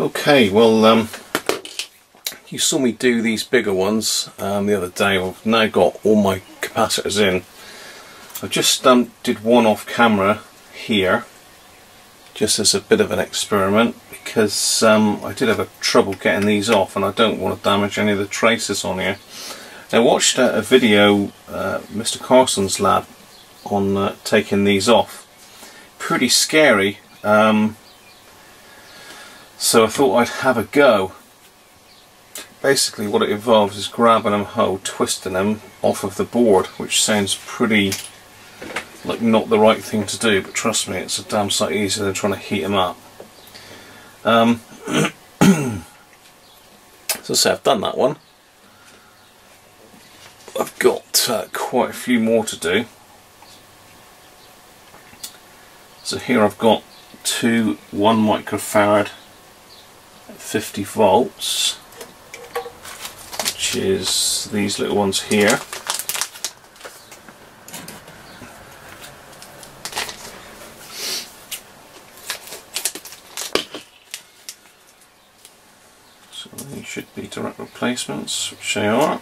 Okay, well, you saw me do these bigger ones the other day. I've now got all my capacitors in. I just did one off camera here, just as a bit of an experiment, because I did have trouble getting these off and I don't want to damage any of the traces on here. I watched a video, Mr. Carson's lab, on taking these off. Pretty scary, so I thought I'd have a go. Basically what it involves is grabbing them whole, twisting them off of the board, which sounds pretty like not the right thing to do, but trust me, it's a damn sight easier than trying to heat them up. So I say, I've done that one. I've got quite a few more to do. So here I've got two 1 microfarad at 50 volts, which is these little ones here. So these should be direct replacements, which they are.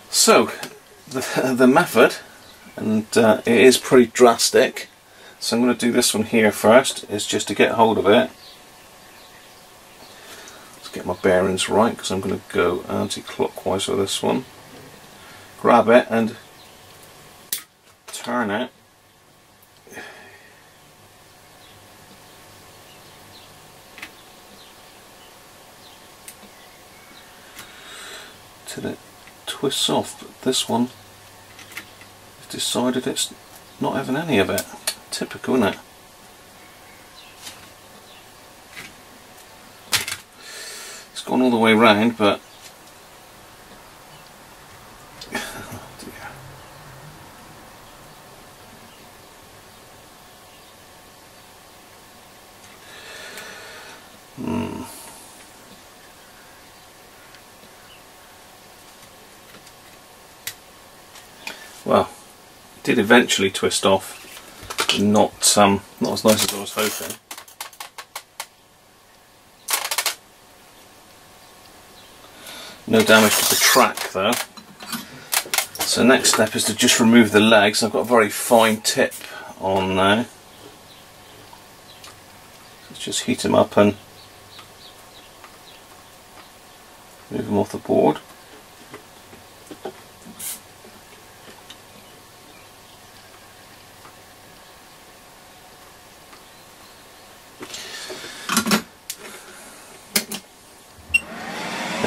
So the method, and it is pretty drastic, so I'm going to do this one here first, is just to get hold of it. Let's get my bearings right, because I'm going to go anti-clockwise with this one. Grab it and turn it. Till it twists off, but this one has decided it's not having any of it. Typical, isn't it? It's gone all the way round, but oh dear. Well, it did eventually twist off, not as nice as I was hoping. No damage to the track though. So next step is to just remove the legs. I've got a very fine tip on now. Let's just heat them up and move them off the board.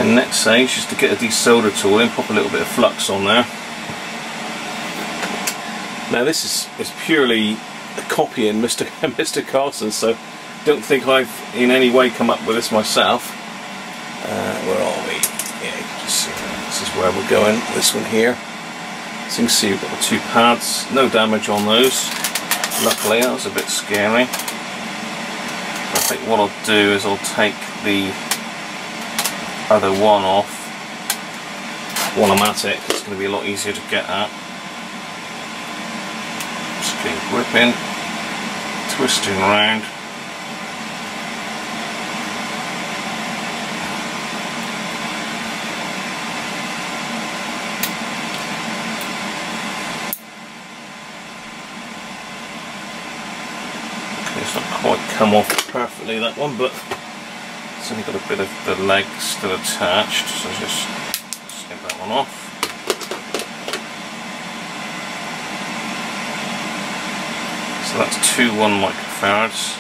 And next stage is to get a desolder tool in, pop a little bit of flux on there. Now this is purely copying Mr. Carson, so don't think I've in any way come up with this myself. Where are we? Yeah, you can just see this is where we're going. This one here. So you can see we've got the two pads, no damage on those. Luckily, that was a bit scary. I think what I'll do is I'll take the other one off, one-o-matic. It's going to be a lot easier to get at. Just keep gripping, twisting around. Okay, it's not quite come off perfectly, that one, but it's only got a bit of the leg still attached, so just snip that one off. So that's two 1 microfarads.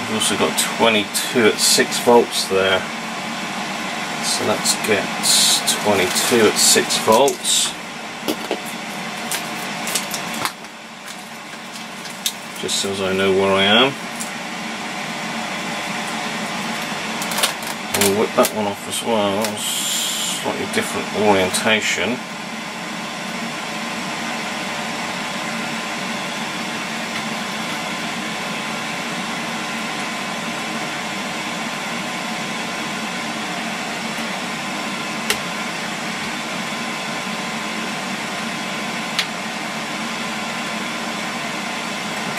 We've also got 22 at 6 volts there. So let's get 22 at 6 volts. Just so as I know where I am. We'll whip that one off as well. That was slightly different orientation.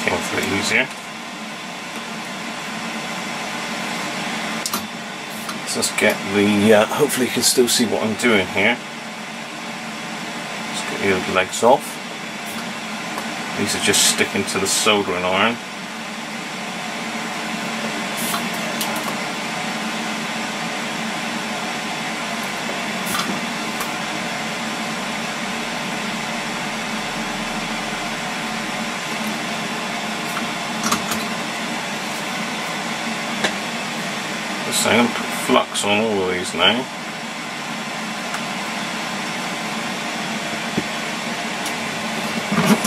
Came through easier. So let's get the, hopefully you can still see what I'm doing here. Let's get the old legs off. These are just sticking to the soldering iron. So I'm going to put flux on all of these now.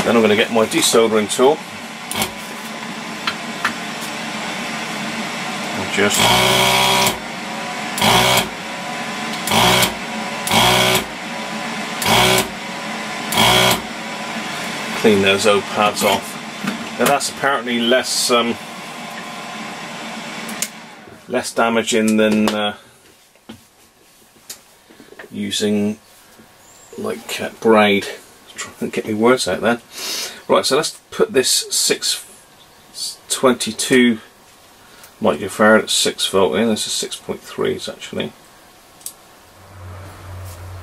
Then I'm going to get my desoldering tool and just clean those old pads off. Now that's apparently less damaging than using like braid. Trying to get my words out then. Right, so let's put this 622 microfarad at 6 volt in. This is 6.3s actually.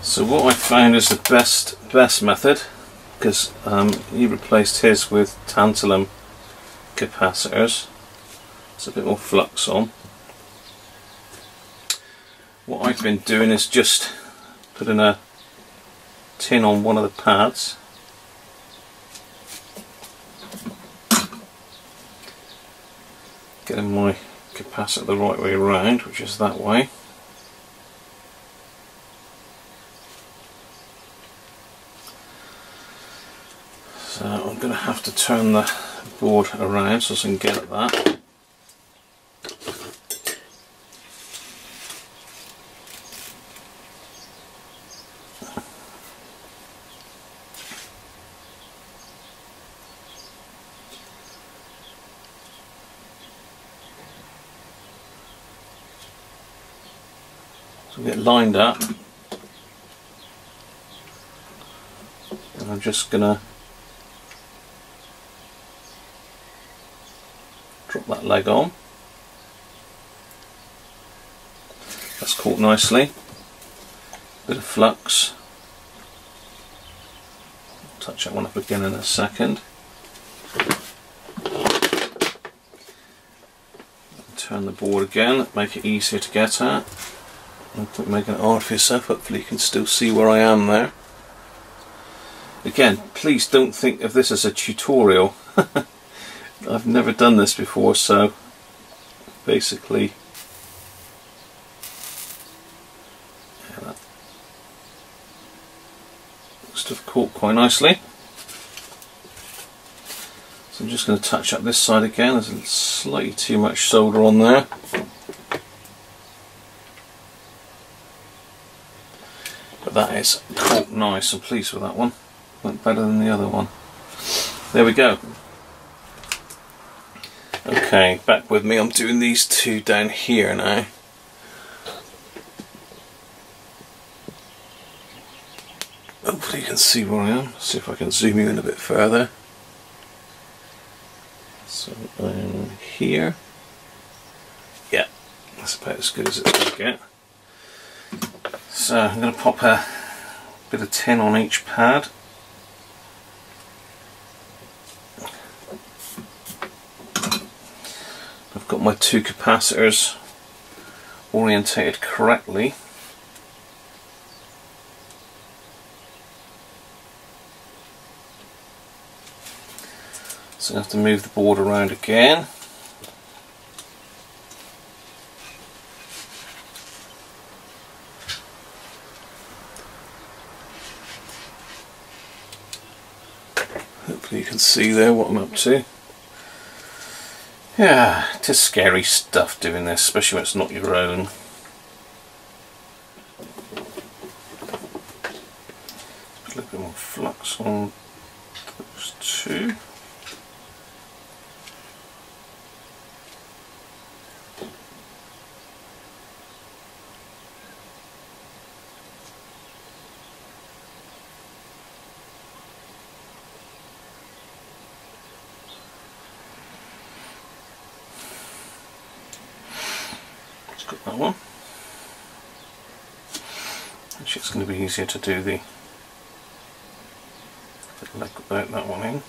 So what I found is the best method, because he replaced his with tantalum capacitors. It's a bit more flux on. What I've been doing is just putting a tin on one of the pads, getting my capacitor the right way around, which is that way. So I'm going to have to turn the board around so I can get at that. So get lined up, and I'm just gonna drop that leg on. That's caught nicely. Bit of flux. Touch that one up again in a second. Turn the board again, make it easier to get at. Don't make it hard for yourself. Hopefully you can still see where I am there. Again, please don't think of this as a tutorial. I've never done this before, so basically that must have caught quite nicely. So I'm just going to touch up this side again. There's slightly too much solder on there. But that is caught nice. I'm pleased with that one. Went better than the other one. There we go. Okay, back with me. I'm doing these two down here now. Hopefully you can see where I am. See if I can zoom you in a bit further. So I'm here. Yeah, that's about as good as it's going to get. So I'm going to pop a bit of tin on each pad. I've got my two capacitors orientated correctly. So I have to move the board around again. Hopefully you can see there what I'm up to. Yeah, it is scary stuff doing this, especially when it's not your own. Put a little bit more flux on those two. Got that one. Actually, it's going to be easier to do the without that one in.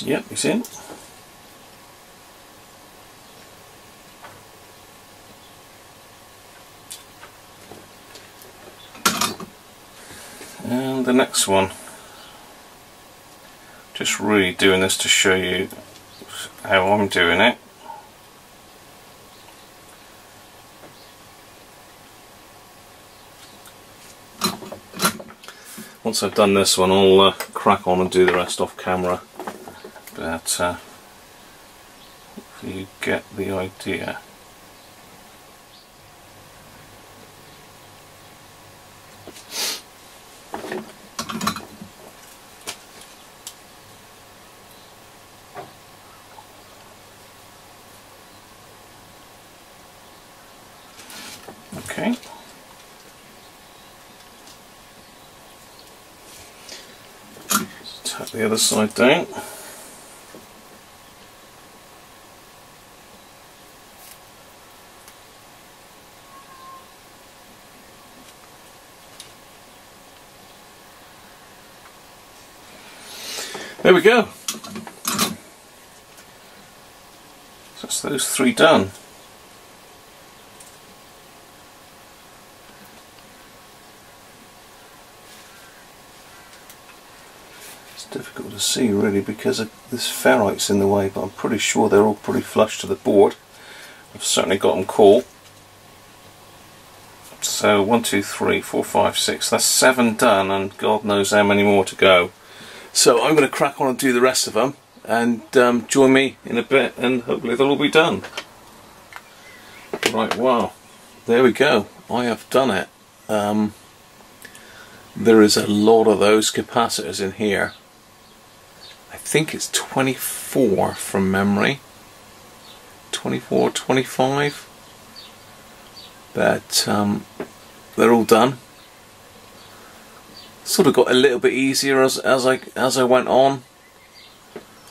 Yep, it's in. And the next one, just really doing this to show you how I'm doing it. Once I've done this one, I'll crack on and do the rest off camera. But hopefully you get the idea. Okay. Tap the other side down. There we go. So that's those three done. It's difficult to see really because this ferrite's in the way, but I'm pretty sure they're all pretty flush to the board. I've certainly got them cool. So 1, 2, 3, 4, 5, 6, that's 7 done, and God knows how many more to go. So I'm going to crack on and do the rest of them, and join me in a bit, and hopefully they'll all be done. Right, wow, there we go. I have done it. There is a lot of those capacitors in here. I think it's 24 from memory. 24, 25. But they're all done. Sort of got a little bit easier as I went on.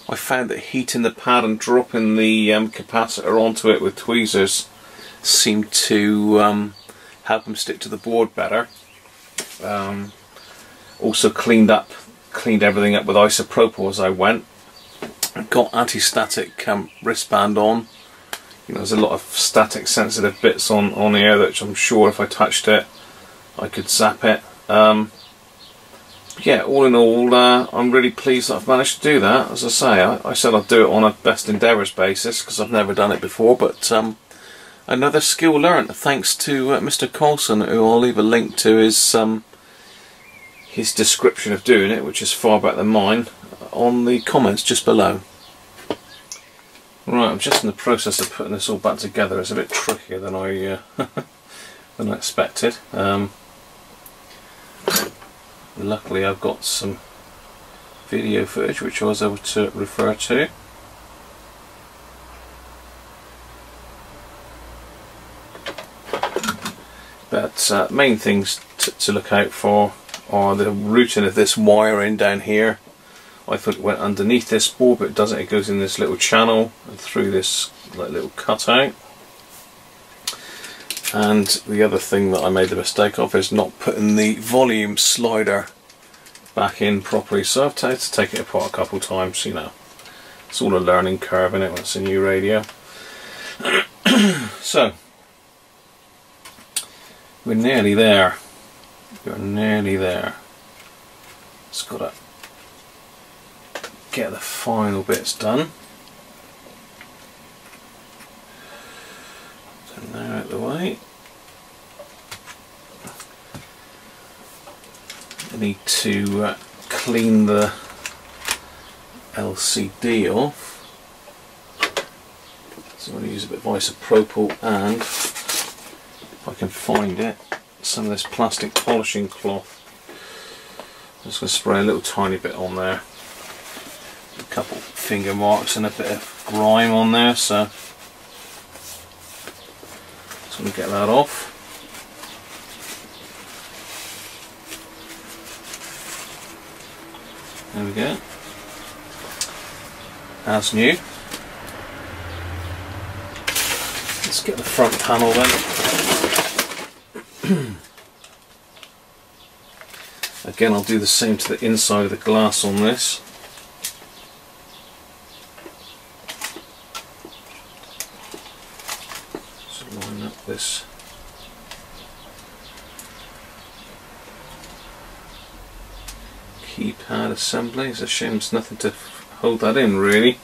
I found that heating the pad and dropping the capacitor onto it with tweezers seemed to help them stick to the board better. Also cleaned everything up with isopropyl as I went. Got anti-static wristband on. You know, there's a lot of static sensitive bits on here that I'm sure if I touched it I could zap it. Yeah, all in all, I'm really pleased that I've managed to do that. As I say, I said I'd do it on a best endeavours basis because I've never done it before, but another skill learnt thanks to Mr. Coulson, who I'll leave a link to his description of doing it, which is far better than mine, on the comments just below. Right, I'm just in the process of putting this all back together. It's a bit trickier than I than I expected. Luckily I've got some video footage which I was able to refer to. But main things to look out for are the routing of this wiring down here. I thought it went underneath this board, but it doesn't. It goes in this little channel and through this like little cutout. And the other thing that I made the mistake of is not putting the volume slider back in properly, so I've had to take it apart a couple of times. You know, it's all a learning curve, isn't it, when it's a new radio. So we're nearly there. We're nearly there. Just got to get the final bits done. So now out of the way. I need to clean the LCD off. So I'm going to use a bit of isopropyl and, if I can find it, some of this plastic polishing cloth. I'm just going to spray a little tiny bit on there. A couple finger marks and a bit of grime on there, so So I'm going to get that off. There we go. As new. Let's get the front panel then. Again, I'll do the same to the inside of the glass on this. So line up this keypad assembly. It's a shame there's nothing to hold that in really.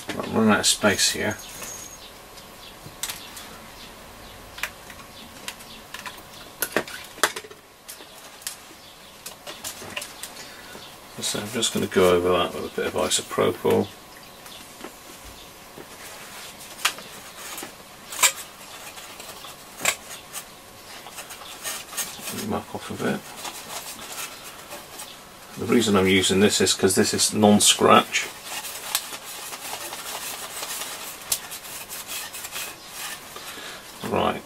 I'm running out of space here. So I'm just going to go over that with a bit of isopropyl. Muck off of it. The reason I'm using this is because this is non-scratch. Right.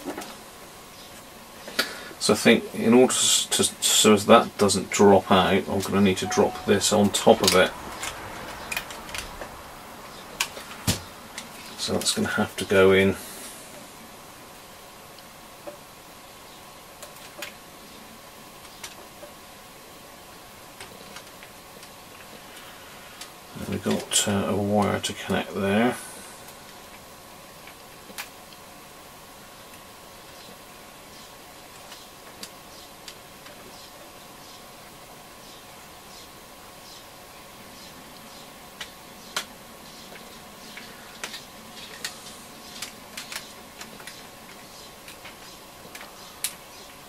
So I think in order to so as that doesn't drop out, I'm going to need to drop this on top of it. So that's going to have to go in. And we've got a wire to connect there.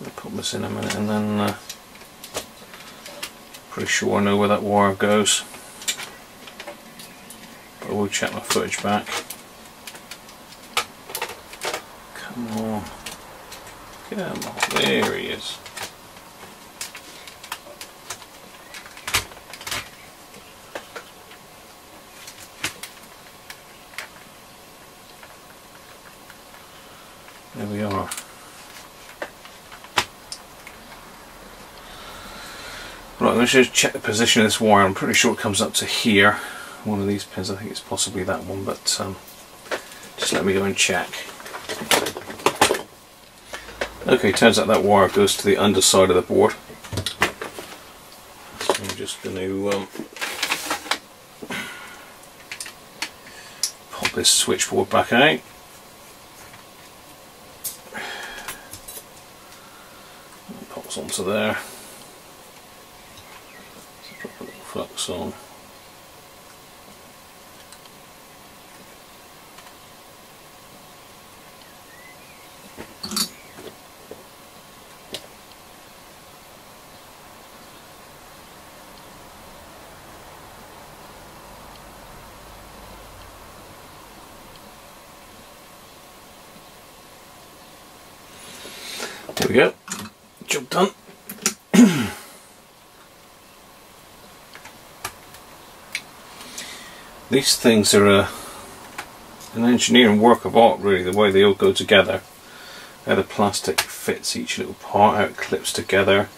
I'll put this in a minute and then pretty sure I know where that wire goes. But I will check my footage back. Come on. Come on. There he is. There we are. Right, let's just check the position of this wire. I'm pretty sure it comes up to here. One of these pins, I think it's possibly that one, but just let me go and check. Okay, turns out that wire goes to the underside of the board. So I'm just going to pop this switchboard back out. It pops onto there. Put a little flux on. There we go, job done. These things are an engineering work of art really, the way they all go together. How the plastic fits each little part, how it clips together.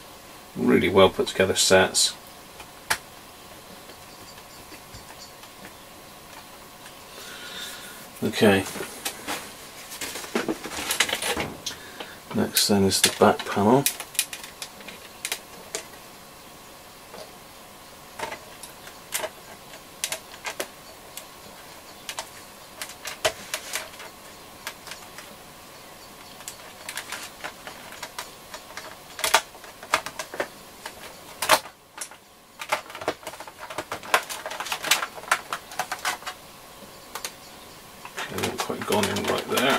Really well put together sets. Okay. Next then is the back panel. Okay, not quite gone in right there.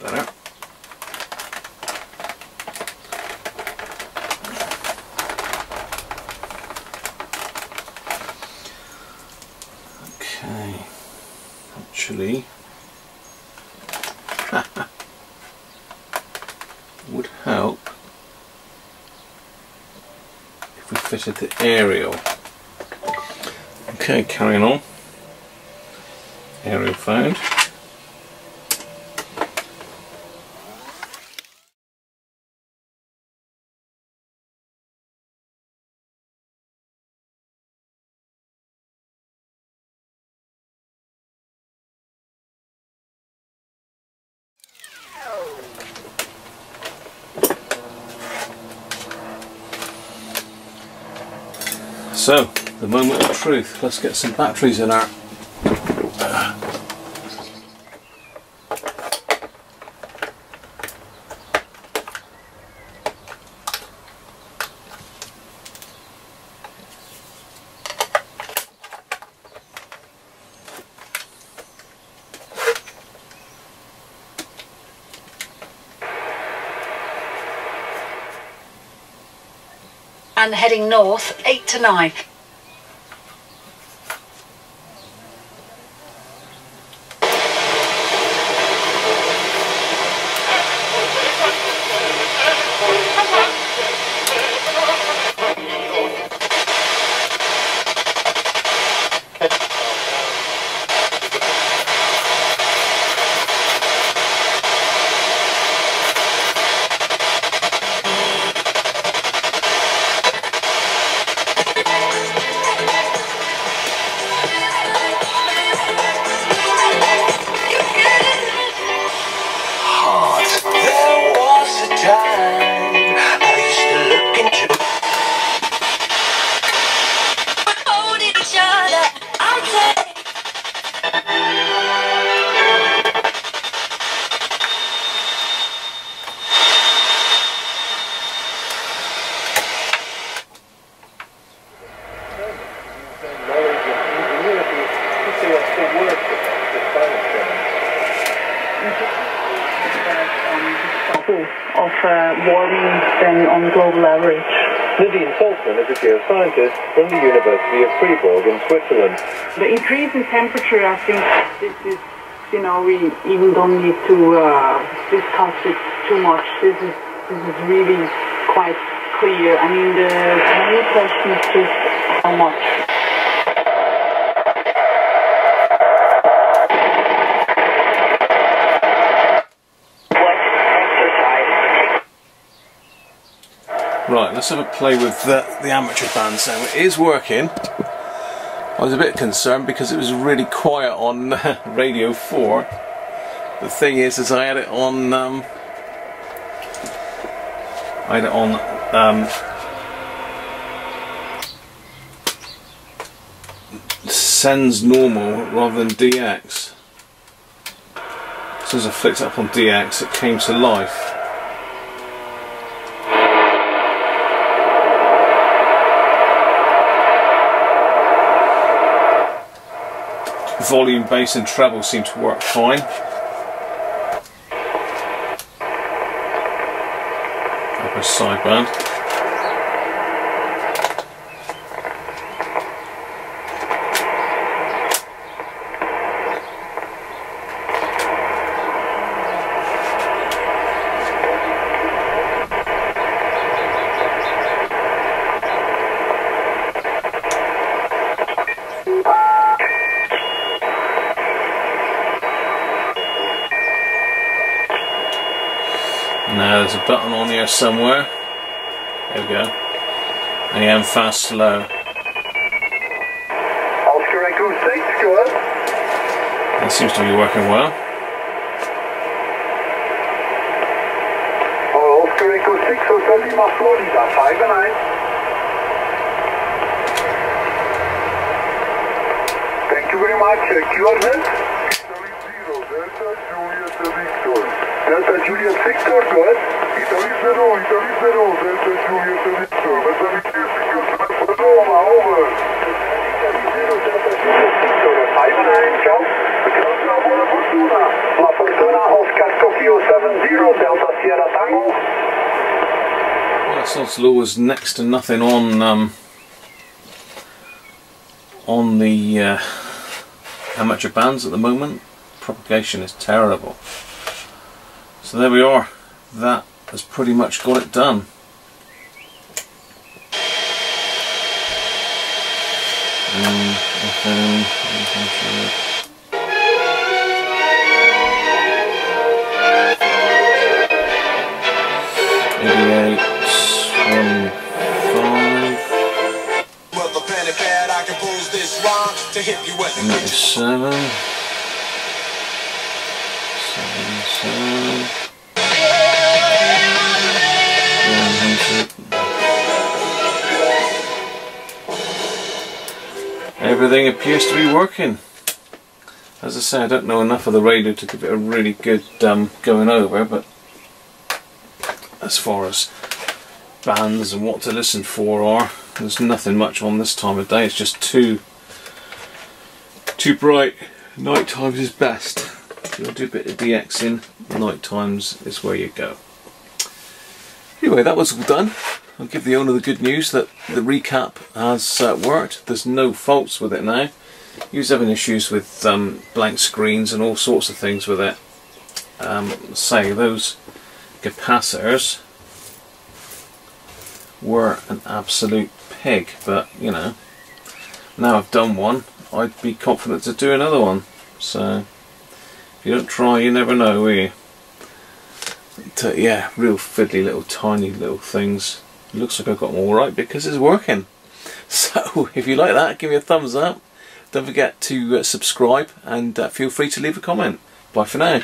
Better. Okay, actually would help if we fitted the aerial. Okay, carrying on. Aerial found. So, the moment of truth. Let's get some batteries in our... And heading north, 8 to 9. Of warming than on global average. Nadine Saltzman is a geoscientist from the University of Fribourg in Switzerland. The increase in temperature, I think this is, you know, we even don't need to discuss it too much. This is really quite clear. I mean, the main question is just how much. Right, let's have a play with the amateur band sound. It is working. I was a bit concerned because it was really quiet on Radio 4. The thing is I had it on Sends normal rather than DX. As soon as I flicked it up on DX, it came to life. Volume, bass and treble seem to work fine. Upper sideband. Now there's a button on here somewhere. There we go. AM fast slow. Oscar Echo 6, go on. That seems to be working well. Oscar Echo 6, Hotel Lima, Florida, 5 and 9. Thank you very much. QR net. 0, Delta Juliet Victor, go ahead. Italy 0, Delta Juliet Victor. Roma, over. Italy 0, Delta Juliet Victor. 5-9, ciao. La Fortuna. La Fortuna, Oscar Tokyo 70, Delta Sierra Tango. Well, Sod's Law was next to nothing on the amateur bands at the moment. Propagation is terrible. So there we are. That has pretty much got it done. To hit you with 97. 100. Everything appears to be working. As I say, I don't know enough of the radio to give it a really good going over, but as far as bands and what to listen for are, there's nothing much on this time of day. It's just too bright. Night times is best. If you want to do a bit of DXing, night times is where you go. Anyway, that was all done. I'll give the owner the good news that the recap has worked. There's no faults with it now. He was having issues with blank screens and all sorts of things with it. Say those capacitors were an absolute pig, but you know, now I've done one, I'd be confident to do another one. So if you don't try, you never know, will you? But, yeah, real fiddly little tiny little things. It looks like I've got them all right because it's working. So if you like that, give me a thumbs up. Don't forget to subscribe and feel free to leave a comment. Bye for now.